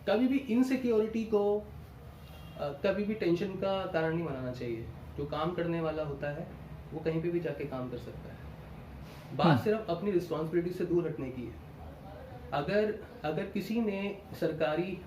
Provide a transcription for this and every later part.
कभी भी इनसिक्योरिटी को कभी भी टेंशन का कारण नहीं बनाना चाहिए। जो काम करने वाला होता है वो कहीं पे भी जाके काम कर सकता है। बात सिर्फ अपनी रिस्पॉन्सिबिलिटी से दूर हटने की है। अगर अगर किसी ने सरकारी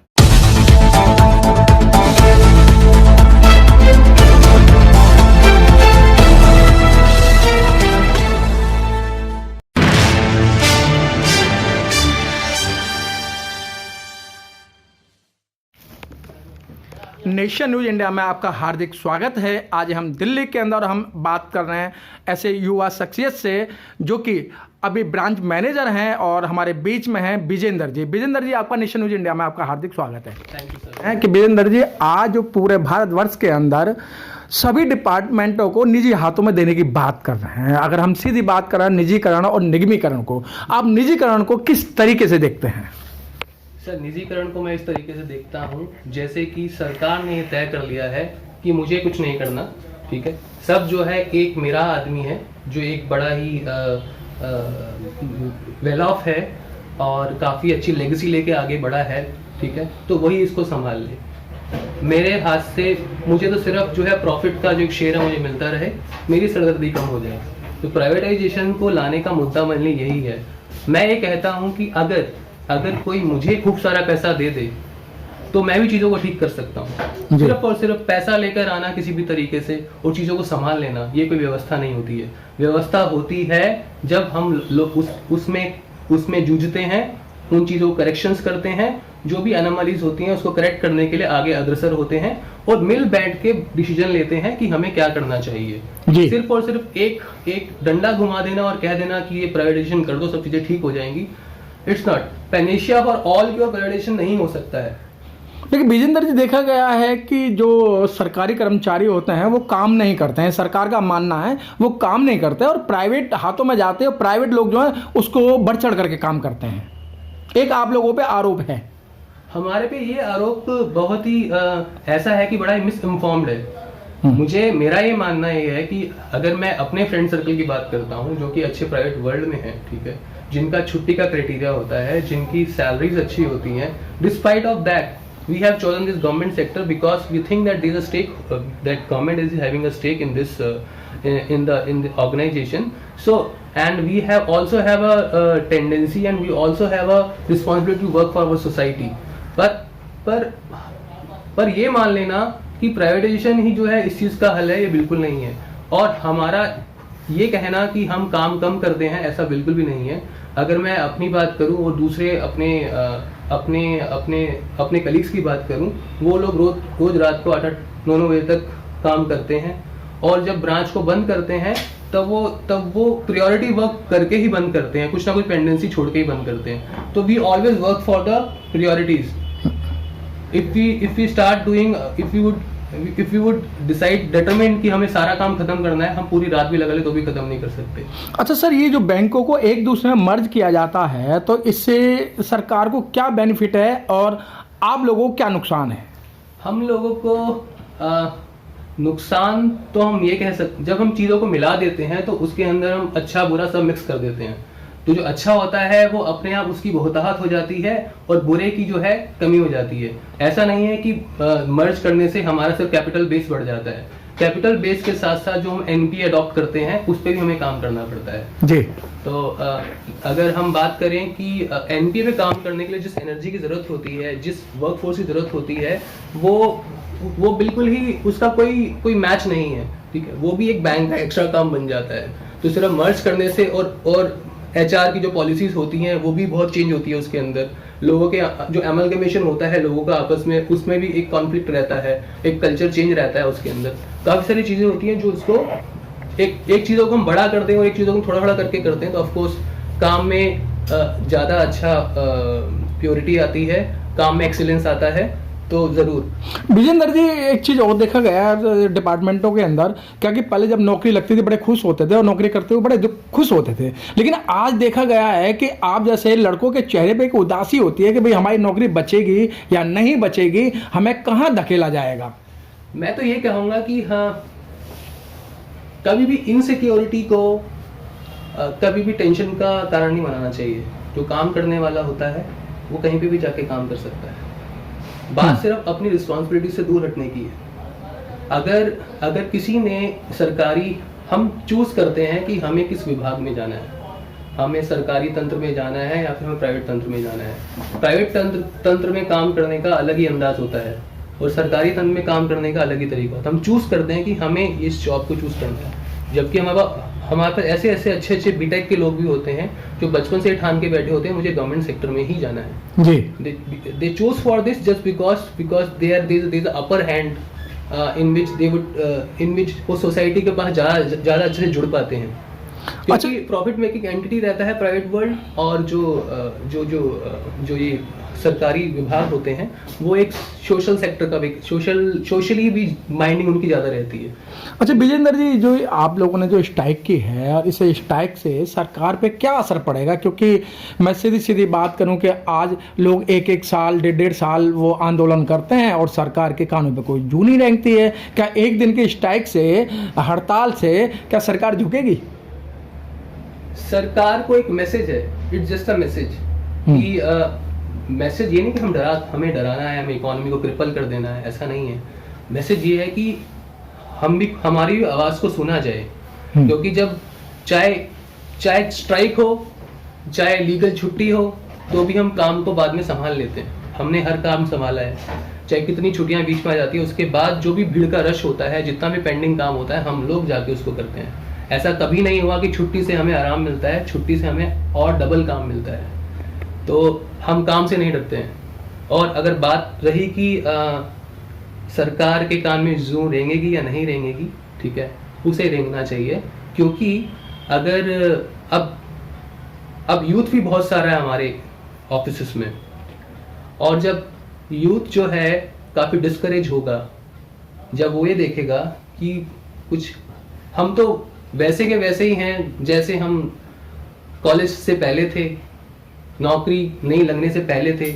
नेशन न्यूज़ इंडिया में आपका हार्दिक स्वागत है। आज हम दिल्ली के अंदर हम बात कर रहे हैं ऐसे युवा शख्सियत से जो कि अभी ब्रांच मैनेजर हैं और हमारे बीच में हैं विजेंद्र जी। विजेंद्र जी, आपका नेशन न्यूज़ इंडिया में आपका हार्दिक स्वागत है। Thank you sir. है कि विजेंद्र जी, आज पूरे भारतवर्ष के अंदर सभी डिपार्टमेंटों को निजी हाथों में देने की बात कर रहे हैं। अगर हम सीधी बात कर रहे हैं निजीकरण और निगमीकरण को, आप निजीकरण को किस तरीके से देखते हैं? सर, निजीकरण को मैं इस तरीके से देखता हूँ जैसे कि सरकार ने तय कर लिया है कि मुझे कुछ नहीं करना, ठीक है। सब जो है एक मेरा आदमी है जो एक बड़ा ही वेल ऑफ है और काफ़ी अच्छी लेगेसी लेके आगे बढ़ा है, ठीक है। तो वही इसको संभाल ले। मेरे हाथ से मुझे तो सिर्फ जो है प्रॉफिट का जो एक शेयर है मुझे मिलता रहे, मेरी सरदर्दी कम हो जाए। तो प्राइवेटाइजेशन को लाने का मुद्दा मेरे लिए यही है। मैं ये कहता हूँ कि अगर कोई मुझे खूब सारा पैसा दे दे तो मैं भी चीज़ों को ठीक कर सकता हूँ। सिर्फ और सिर्फ पैसा लेकर आना किसी भी तरीके से और चीज़ों को संभाल लेना, ये कोई व्यवस्था नहीं होती है। व्यवस्था होती है जब हम लोग उसमें जूझते हैं, उन चीज़ों को करेक्शंस करते हैं, जो भी एनोमलीज होती हैं उसको करेक्ट करने के लिए आगे अग्रसर होते हैं और मिल बैठ के डिसीजन लेते हैं कि हमें क्या करना चाहिए। सिर्फ और सिर्फ एक डंडा घुमा देना और कह देना कि ये प्राइवेटाइजेशन कर दो, सब चीज़ें ठीक हो जाएंगी, it's not. Panacea for all की और प्राइवेटाइजेशन नहीं हो सकता है। लेकिन विजेंद्र जी, देखा गया है कि जो सरकारी कर्मचारी होते हैं वो काम नहीं करते हैं। सरकार का मानना है वो काम नहीं करते और प्राइवेट हाथों में जाते हैं और प्राइवेट लोग जो है उसको बढ़ चढ़ करके काम करते हैं। एक आप लोगों पे आरोप है। हमारे पे ये आरोप बहुत ही ऐसा है कि बड़ा ही मिस इन्फॉर्म्ड है। मेरा ये मानना ये है कि अगर मैं अपने फ्रेंड सर्कल की बात करता हूँ जो कि अच्छे प्राइवेट वर्ल्ड में है, ठीक है, जिनका छुट्टी का क्राइटेरिया होता है, जिनकी सैलरीज अच्छी होती हैं, despite of that we have chosen this government sector because we think that there is a stake, that government is having a stake in this in the organization. So and we also have a tendency and we also have a responsibility to work for our society. पर ये मान लेना कि privatisation ही जो है इस चीज़ का हल है, ये बिल्कुल नहीं है। और हमारा ये कहना कि हम काम कम करते हैं, ऐसा बिल्कुल भी नहीं है। अगर मैं अपनी बात करूं और दूसरे अपने कलीग्स की बात करूं, वो लोग रोज रात को 8-9 बजे तक काम करते हैं और जब ब्रांच को बंद करते हैं तब वो प्रायोरिटी वर्क करके ही बंद करते हैं, कुछ ना कुछ पेंडेंसी छोड़ के ही बंद करते हैं। तो we always work for the priorities. if we would decide determine कि हमें सारा काम खत्म करना है, हम पूरी रात भी लगा ले तो भी खत्म नहीं कर सकते। अच्छा सर, ये जो बैंकों को एक दूसरे में मर्ज किया जाता है तो इससे सरकार को क्या बेनिफिट है और आप लोगों को क्या नुकसान है? हम लोगों को नुकसान तो हम ये कह सकते, जब हम चीज़ों को मिला देते हैं तो उसके अंदर हम अच्छा बुरा सब मिक्स कर देते हैं। तो जो अच्छा होता है वो अपने आप उसकी बहुतायत हो जाती है और बुरे की जो है कमी हो जाती है। ऐसा नहीं है कि मर्ज करने से हमारा सिर्फ कैपिटल बेस बढ़ जाता है। कैपिटल बेस के साथ साथ जो हम एनपी अडॉप्ट करते हैं उस पर भी हमें काम करना पड़ता है जी। तो अगर हम बात करें कि एनपी पे काम करने के लिए जिस एनर्जी की जरूरत होती है, जिस वर्कफोर्स की जरूरत होती है, वो बिल्कुल ही उसका कोई मैच नहीं है, ठीक है। वो भी एक बैंक का एक्स्ट्रा काम बन जाता है। तो सिर्फ मर्ज करने से और एचआर की जो पॉलिसीज होती हैं वो भी बहुत चेंज होती है। उसके अंदर लोगों के जो एमलगमेशन होता है लोगों का आपस में, उसमें भी एक कॉन्फ्लिक्ट रहता है, एक कल्चर चेंज रहता है। उसके अंदर काफ़ी सारी चीज़ें होती हैं जो उसको एक चीज़ों को हम बड़ा करते हैं और एक चीज़ों को थोड़ा थोड़ा करके करते हैं। तो ऑफकोर्स काम में ज़्यादा अच्छा प्योरिटी आती है, काम में एक्सीलेंस आता है। तो जरूर विजेंद्र जी, एक चीज़ और देखा गया है डिपार्टमेंटों के अंदर, क्या कि पहले जब नौकरी लगती थी बड़े खुश होते थे और नौकरी करते हुए बड़े खुश होते थे, लेकिन आज देखा गया है कि आप जैसे लड़कों के चेहरे पे एक उदासी होती है कि भाई हमारी नौकरी बचेगी या नहीं बचेगी, हमें कहाँ धकेला जाएगा। मैं तो ये कहूँगा कि हाँ, कभी भी इनसिक्योरिटी को कभी भी टेंशन का कारण नहीं बनाना चाहिए। जो काम करने वाला होता है वो कहीं पे भी जाके काम कर सकता है। बात सिर्फ अपनी रिस्पॉन्सिबिलिटी से दूर हटने की है। अगर किसी ने सरकारी, हम चूज करते हैं कि हमें किस विभाग में जाना है, हमें सरकारी तंत्र में जाना है या फिर हमें प्राइवेट तंत्र में जाना है। प्राइवेट तंत्र में काम करने का अलग ही अंदाज होता है और सरकारी तंत्र में काम करने का अलग ही तरीका होता है। हम चूज करते हैं कि हमें इस जॉब को चूज करना है, जबकि हमारे पास ऐसे अच्छे बीटेक के लोग भी होते हैं जो बचपन से ठान के बैठे होते हैं मुझे गवर्नमेंट सेक्टर में ही जाना है जी। They choose for this just because there is upper hand in which वो सोसाइटी के पास ज़्यादा अच्छे से जुड़ पाते हैं, क्योंकि प्रॉफिट मेकिंग एंटिटी रहता है प्राइवेट वर्ल्ड, और जो ये सरकारी विभाग होते हैं वो एक सोशल सेक्टर का भी सोशली भी माइंडिंग उनकी ज़्यादा रहती है। अच्छा विजेंद्र जी, जो आप लोगों ने जो स्ट्राइक की है और इस स्ट्राइक से सरकार पे क्या असर पड़ेगा? क्योंकि मैं सीधी सीधी बात करूं कि आज लोग एक साल 1.5 साल वो आंदोलन करते हैं और सरकार के कानों पे कोई जू नहीं रेंगती है। क्या एक दिन की स्ट्राइक से, हड़ताल से क्या सरकार झुकेगी? सरकार को एक मैसेज है, इट्स जस्ट अ मैसेज कि मैसेज ये नहीं कि हमें डराना है, हमें इकोनॉमी को क्रिपल कर देना है, ऐसा नहीं है। मैसेज ये है कि हमारी आवाज़ को सुना जाए, क्योंकि जब चाहे स्ट्राइक हो, चाहे लीगल छुट्टी हो, तो भी हम काम को बाद में संभाल लेते हैं। हमने हर काम संभाला है, चाहे कितनी छुट्टियां बीच में आ जाती है, उसके बाद जो भी भीड़ का रश होता है, जितना भी पेंडिंग काम होता है, हम लोग जाके उसको करते हैं। ऐसा कभी नहीं हुआ कि छुट्टी से हमें आराम मिलता है, छुट्टी से हमें और डबल काम मिलता है। तो हम काम से नहीं डरते हैं। और अगर बात रही कि सरकार के कान में जू रेंगेगी या नहीं रेंगेगी, ठीक है, उसे रेंगना चाहिए, क्योंकि अगर अब यूथ भी बहुत सारा है हमारे ऑफिस में, और जब यूथ जो है काफ़ी डिस्करेज होगा, जब वो ये देखेगा कि कुछ हम तो वैसे के वैसे ही हैं जैसे हम कॉलेज से पहले थे, नौकरी नहीं लगने से पहले थे,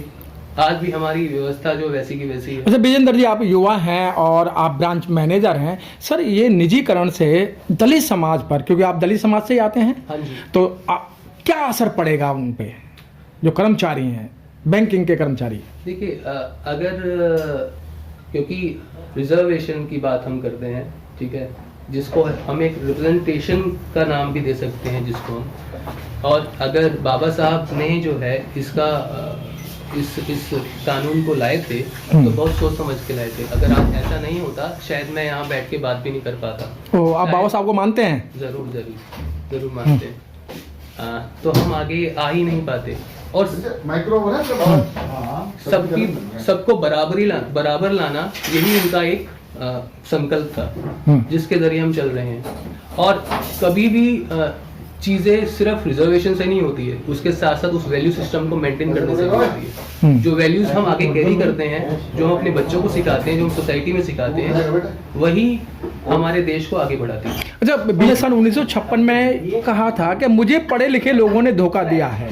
आज भी हमारी व्यवस्था जो वैसी की वैसी है। अच्छा विजेंद्र जी, आप युवा हैं और आप ब्रांच मैनेजर हैं, सर ये निजीकरण से दलित समाज पर, क्योंकि आप दलित समाज से ही आते हैं, हाँ जी, तो क्या असर पड़ेगा उन पे जो कर्मचारी हैं, बैंकिंग के कर्मचारी? देखिए, अगर क्योंकि रिजर्वेशन की बात हम करते हैं, ठीक है, जिसको हम एक रिप्रेजेंटेशन का नाम भी दे सकते हैं जिसको हम, और अगर बाबा साहब ने जो है इसका इस कानून को लाए थे तो बहुत सोच समझ के लाए थे। अगर आप ऐसा नहीं होता शायद मैं यहाँ बैठ के बात भी नहीं कर पाता। ओ, आप बाबा साहब को मानते हैं? जरूर मानते हैं। तो हम आगे आ ही नहीं पाते। और सबको बराबर लाना, यही उनका एक संकल्प था जिसके जरिए हम चल रहे हैं। और कभी भी चीजें सिर्फ रिजर्वेशन से नहीं होती है, उसके साथ साथ उस वैल्यू सिस्टम को मेंटेन करने से भी होती है। जो वैल्यूज हम आगे कैरी करते हैं, जो हम अपने बच्चों को सिखाते हैं, जो हम सोसाइटी में सिखाते हैं, वही हमारे देश को आगे बढ़ाती है। अच्छा, सन 1956 में कहा था कि मुझे पढ़े लिखे लोगों ने धोखा दिया है,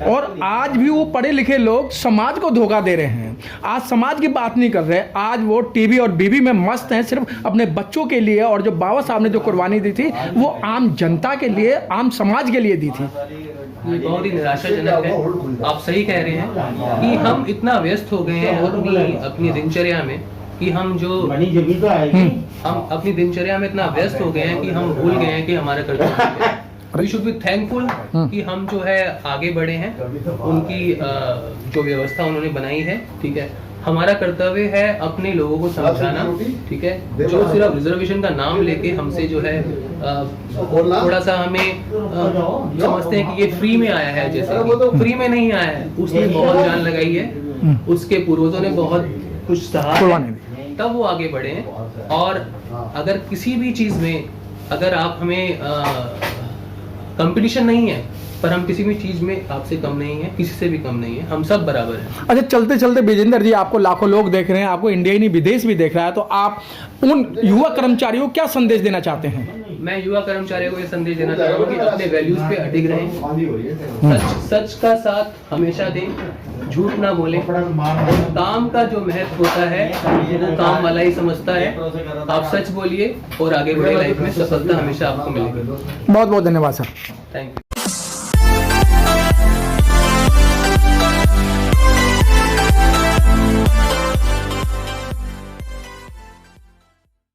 और आज भी वो पढ़े लिखे लोग समाज को धोखा दे रहे हैं। आज समाज की बात नहीं कर रहे, आज वो टीवी और बीवी में मस्त हैं सिर्फ अपने बच्चों के लिए, और जो बाबा साहब ने जो कुर्बानी दी थी वो आम जनता के लिए, आम समाज के लिए दी थी। ये बहुत ही निराशाजनक है। आप सही कह रहे हैं कि हम इतना व्यस्त हो गए हैं अपनी दिनचर्या में कि हम अपनी दिनचर्या में इतना व्यस्त हो गए हैं कि हम भूल गए हैं कि हमारा कर्तव्य है। वी शुड बी थैंकफुल कि हम जो है आगे बढ़े हैं, उनकी जो व्यवस्था उन्होंने बनाई है, ठीक है। हमारा कर्तव्य है अपने लोगों को समझाना, ठीक है, जो सिर्फ रिजर्वेशन का नाम लेके हमसे जो है थोड़ा सा हमें समझते हैं कि ये फ्री में आया है, जैसे फ्री में नहीं आया है, उसने बहुत जान लगाई है, उसके पूर्वजों ने बहुत कुछ सहा, तब वो आगे बढ़े हैं। और अगर किसी भी चीज में अगर आप हमें कंपटीशन नहीं है, पर हम किसी भी चीज में आपसे कम नहीं है, किसी से भी कम नहीं है, हम सब बराबर हैं। अच्छा, चलते चलते विजेंद्र जी, आपको लाखों लोग देख रहे हैं, आपको इंडिया ही नहीं विदेश भी देख रहा है, तो आप उन युवा कर्मचारियों को क्या संदेश देना चाहते हैं? मैं युवा कर्मचारियों को ये संदेश देना चाहता हूँ कि अपने वैल्यूज पे अडिग रहें, सच का साथ हमेशा दें, झूठ ना बोलें। काम का जो महत्व होता है वो काम वाला ही समझता है। आप सच बोलिए और आगे बढ़े, लाइफ में सफलता हमेशा आपको मिलेगी। बहुत बहुत धन्यवाद सर। Thank you.